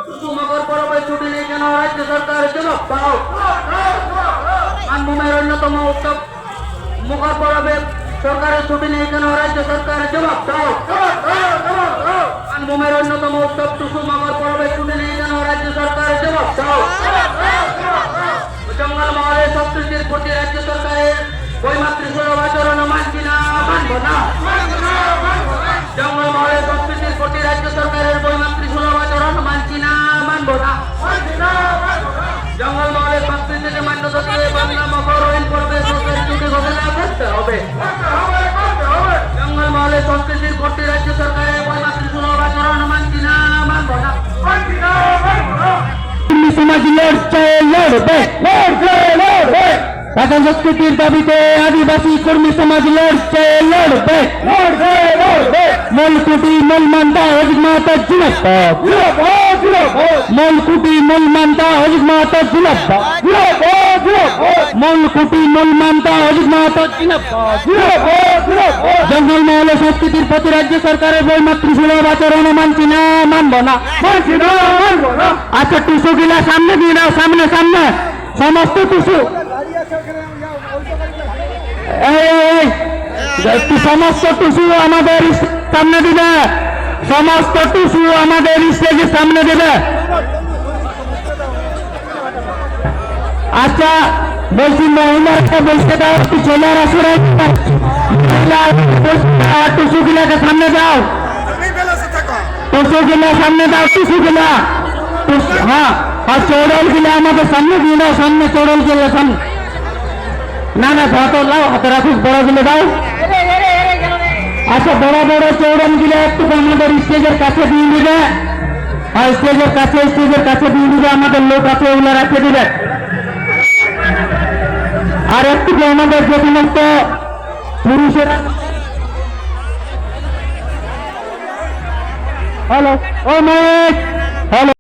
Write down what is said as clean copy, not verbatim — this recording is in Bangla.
মকর পরবে ছুটি নেই কেন রাজ্য সরকার জবাব দাও। মানভূমের অন্যতম উৎসব মকর পরবে সরকারের ছুটি নেই কেন রাজ্য সরকার জবাব দাও। মানভূমের অন্যতম উৎসব টুসু মকর পরবে ছুটি নেই কেন রাজ্য সরকার জবাব দাও। জঙ্গল মহলের সংস্কৃতির প্রতি রাজ্য সরকারের বৈমাতৃসুলভ আচরণ মানছি না, মানব না। জঙ্গল মহলের সংস্কৃতির প্রতি রাজ্য সরকারের বৈমাতৃসুলভ আচরণ মানছি না, মানব না। জঙ্গল মহলের সংস্কৃতিকে মান্যতা দিয়ে বাংলা মকর আইন পর্বে সরকারি ছুটি ঘোষণা করতে হবে। জঙ্গল মহলের সংস্কৃতির প্রতি রাজ্য সরকারের বৈমাতৃসুলভ আচরণ মানছি না, মানব না। সমাজ লড়ছে, লড়বে, লড়ছে, লড়বে। ঢাকা সংস্কৃতির দাবিতে আদিবাসী কর্মী সমাজ লড়ছে, লড়বে, লড়বে, লড়বে। মূলকুটি মূলমান্তা হজিক মাতা জিনাবাদ, মূলকুটি মূলমান্তা হজিক মাতা জিনাবাদ, মূলকুটি মূলমান্তা হজিক মাতা জিনাবাদ। জঙ্গল মহলের সংস্কৃতির প্রতি রাজ্য সরকারের বৈমাতৃসুলভ আচরণ মানছি না, মানব না, মানছি না, মানব না। আচ্ছা টুসু গিলা সামনে দিয়ে নাও, সামনে সামনে সমস্ত টুসু, একটু সমস্ত টুসু আমাদের সামনে দিবে, সমস্ত টুসু আমাদের স্টেজের সামনে দেবে। আচ্ছা বলছি মহিলাকে বলতে দাও, একটু ছেলেরা সরে টুসু গিলাকে সামনে দাও, টুসু গিলা সামনে দাও, টুসু গিলা। হ্যাঁ আর চৌড়ল গিলা আমাদের সামনে দিয়ে দাও, সামনে চৌড়ল গিলা সামনে। না না ধতো লাও, হাতে রাখুক, বড় গিলে দাও। আচ্ছা বড় বড় চৌড়ল গিলা একটু আমাদের স্টেজের কাছে দিয়ে দিবে। আর স্টেজের কাছে দিয়ে দিবে, আমাদের লোক আছে ওগুলো রাখে দিবে। আর একটু আমাদের যে সমস্ত পুরুষেরা, হ্যালো ও মেয়ে, হ্যালো।